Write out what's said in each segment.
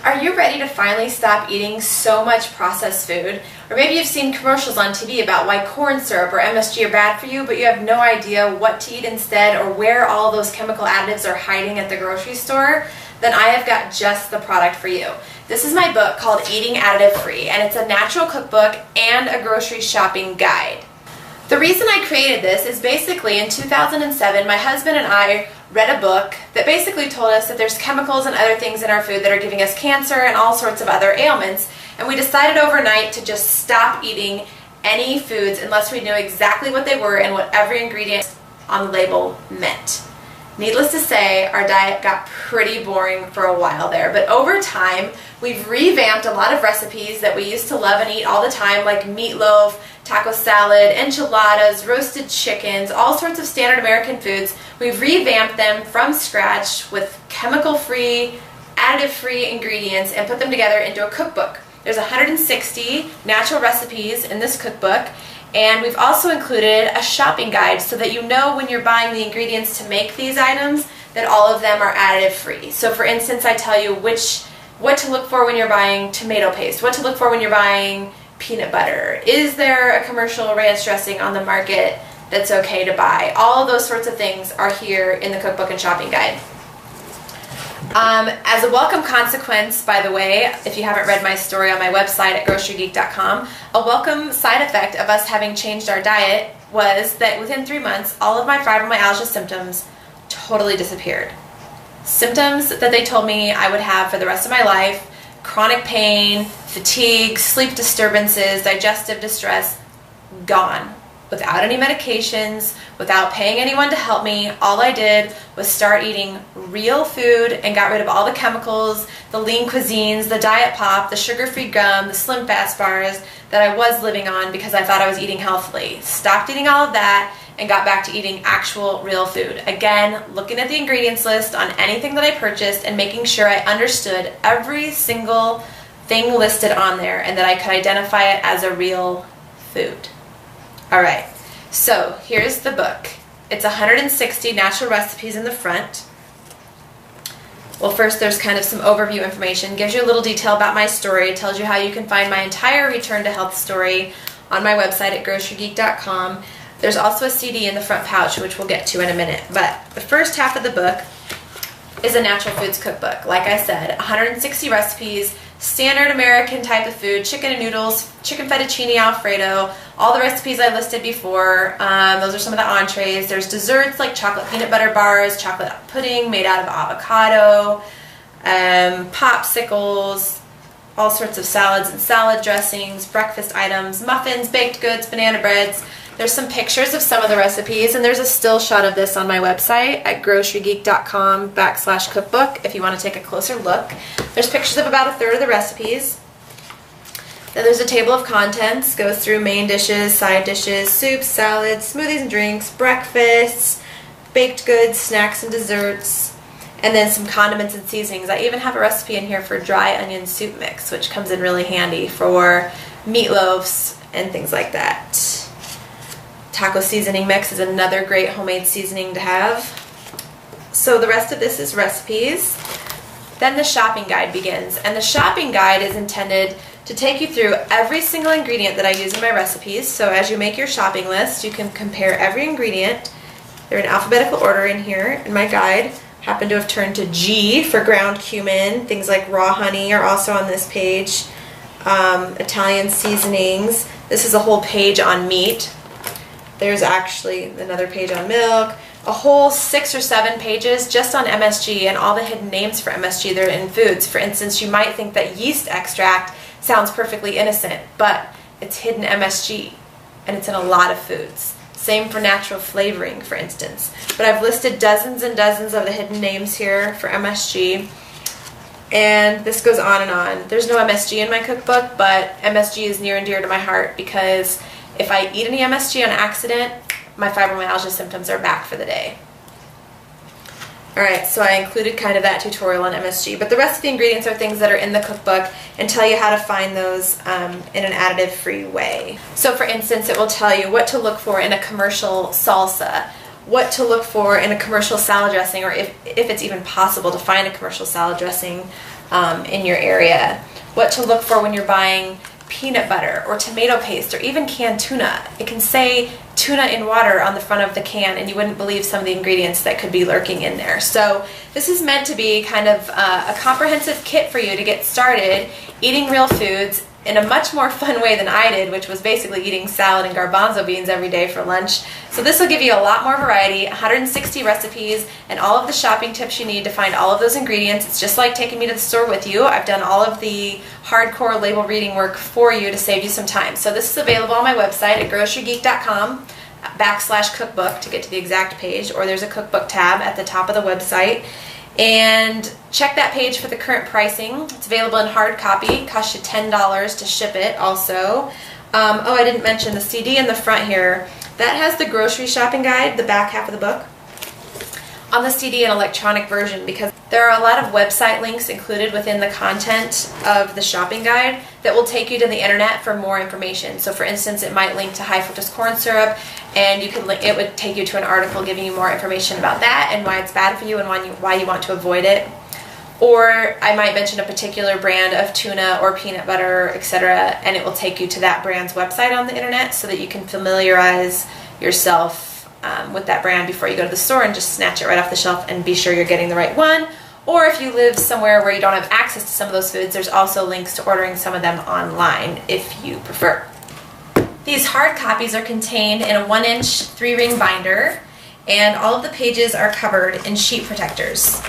Are you ready to finally stop eating so much processed food? Or maybe you've seen commercials on TV about why corn syrup or MSG are bad for you, but you have no idea what to eat instead or where all those chemical additives are hiding at the grocery store? Then I have got just the product for you. This is my book called Eating Additive Free, and it's a natural cookbook and a grocery shopping guide. The reason I created this is basically in 2007, my husband and I read a book that basically told us that there's chemicals and other things in our food that are giving us cancer and all sorts of other ailments, and we decided overnight to just stop eating any foods unless we knew exactly what they were and what every ingredient on the label meant. Needless to say, our diet got pretty boring for a while there, but over time, we've revamped a lot of recipes that we used to love and eat all the time, like meatloaf, taco salad, enchiladas, roasted chickens, all sorts of standard American foods. We've revamped them from scratch with chemical-free, additive-free ingredients and put them together into a cookbook. There's 160 natural recipes in this cookbook, and we've also included a shopping guide so that you know when you're buying the ingredients to make these items that all of them are additive-free. So for instance, I tell you what to look for when you're buying tomato paste, what to look for when you're buying peanut butter. Is there a commercial ranch dressing on the market that's okay to buy? All of those sorts of things are here in the cookbook and shopping guide. As a welcome consequence, by the way, if you haven't read my story on my website at grocerygeek.com, a welcome side effect of us having changed our diet was that within 3 months, all of my fibromyalgia symptoms totally disappeared. Symptoms that they told me I would have for the rest of my life: chronic pain, fatigue, sleep disturbances, digestive distress, gone. Without any medications, without paying anyone to help me, all I did was start eating real food and got rid of all the chemicals, the lean cuisines, the diet pop, the sugar-free gum, the slim fast bars that I was living on because I thought I was eating healthily. Stopped eating all of that and got back to eating actual real food. Again, looking at the ingredients list on anything that I purchased and making sure I understood every single thing listed on there and that I could identify it as a real food. Alright, so here's the book. It's 160 natural recipes in the front. Well, first there's kind of some overview information. Gives you a little detail about my story. It tells you how you can find my entire return to health story on my website at grocerygeek.com. There's also a CD in the front pouch, which we'll get to in a minute. But the first half of the book is a natural foods cookbook. Like I said, 160 recipes, standard American type of food, chicken and noodles, chicken fettuccine alfredo, all the recipes I listed before. Those are some of the entrees. There's desserts like chocolate peanut butter bars, chocolate pudding made out of avocado, popsicles, all sorts of salads and salad dressings, breakfast items, muffins, baked goods, banana breads. There's some pictures of some of the recipes, and there's a still shot of this on my website at grocerygeek.com/cookbook if you want to take a closer look. There's pictures of about a third of the recipes. Then there's a table of contents, goes through main dishes, side dishes, soups, salads, smoothies and drinks, breakfasts, baked goods, snacks and desserts, and then some condiments and seasonings. I even have a recipe in here for dry onion soup mix, which comes in really handy for meatloafs and things like that. Taco seasoning mix is another great homemade seasoning to have. So the rest of this is recipes. Then the shopping guide begins, and the shopping guide is intended to take you through every single ingredient that I use in my recipes. So as you make your shopping list, you can compare every ingredient. They're in alphabetical order in here in my guide. Happen to have turned to G for ground cumin. Things like raw honey are also on this page. Italian seasonings. This is a whole page on meat. There's actually another page on milk, a whole 6 or 7 pages just on MSG and all the hidden names for MSG that are in foods. For instance, you might think that yeast extract sounds perfectly innocent, but it's hidden MSG, and it's in a lot of foods. Same for natural flavoring, for instance. But I've listed dozens and dozens of the hidden names here for MSG, and this goes on and on. There's no MSG in my cookbook, but MSG is near and dear to my heart because if I eat any MSG on accident, my fibromyalgia symptoms are back for the day. Alright, so I included kind of that tutorial on MSG, but the rest of the ingredients are things that are in the cookbook and tell you how to find those in an additive-free way. So for instance, it will tell you what to look for in a commercial salsa, what to look for in a commercial salad dressing, or if it's even possible to find a commercial salad dressing, in your area, what to look for when you're buying peanut butter or tomato paste or even canned tuna. It can say tuna in water on the front of the can, and you wouldn't believe some of the ingredients that could be lurking in there. So this is meant to be kind of a comprehensive kit for you to get started eating real foods in a much more fun way than I did, which was basically eating salad and garbanzo beans every day for lunch. So this will give you a lot more variety, 160 recipes, and all of the shopping tips you need to find all of those ingredients. It's just like taking me to the store with you. I've done all of the hardcore label reading work for you to save you some time. So this is available on my website at grocerygeek.com/cookbook to get to the exact page, or there's a cookbook tab at the top of the website. And check that page for the current pricing. It's available in hard copy. It costs you $10 to ship it also. Oh, I didn't mention the CD in the front here. That has the grocery shopping guide, the back half of the book. On the CD, an electronic version, because there are a lot of website links included within the content of the shopping guide that will take you to the internet for more information. So for instance, it might link to high fructose corn syrup, and it would take you to an article giving you more information about that and why it's bad for you and why you want to avoid it. Or I might mention a particular brand of tuna or peanut butter, etc., and it will take you to that brand's website on the internet so that you can familiarize yourself with that brand before you go to the store and just snatch it right off the shelf and be sure you're getting the right one. Or if you live somewhere where you don't have access to some of those foods, there's also links to ordering some of them online if you prefer. These hard copies are contained in a 1-inch 3-ring binder, and all of the pages are covered in sheet protectors.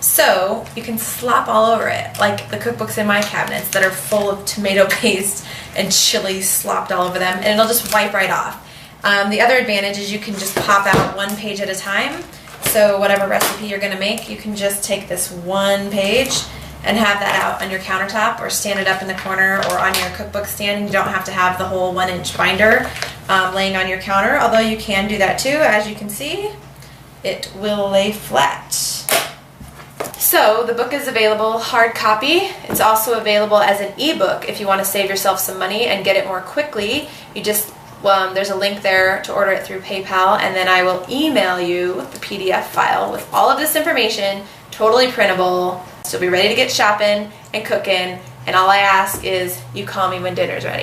So you can slop all over it, like the cookbooks in my cabinets that are full of tomato paste and chili slopped all over them, and it'll just wipe right off. The other advantage is you can just pop out one page at a time. So whatever recipe you're going to make, you can just take this one page and have that out on your countertop or stand it up in the corner or on your cookbook stand, and you don't have to have the whole 1-inch binder laying on your counter, although you can do that too. As you can see, it will lay flat. So the book is available hard copy. It's also available as an ebook if you want to save yourself some money and get it more quickly. You just there's a link there to order it through PayPal, and then I will email you the PDF file with all of this information, totally printable. So you'll be ready to get shopping and cooking, and all I ask is you call me when dinner's ready.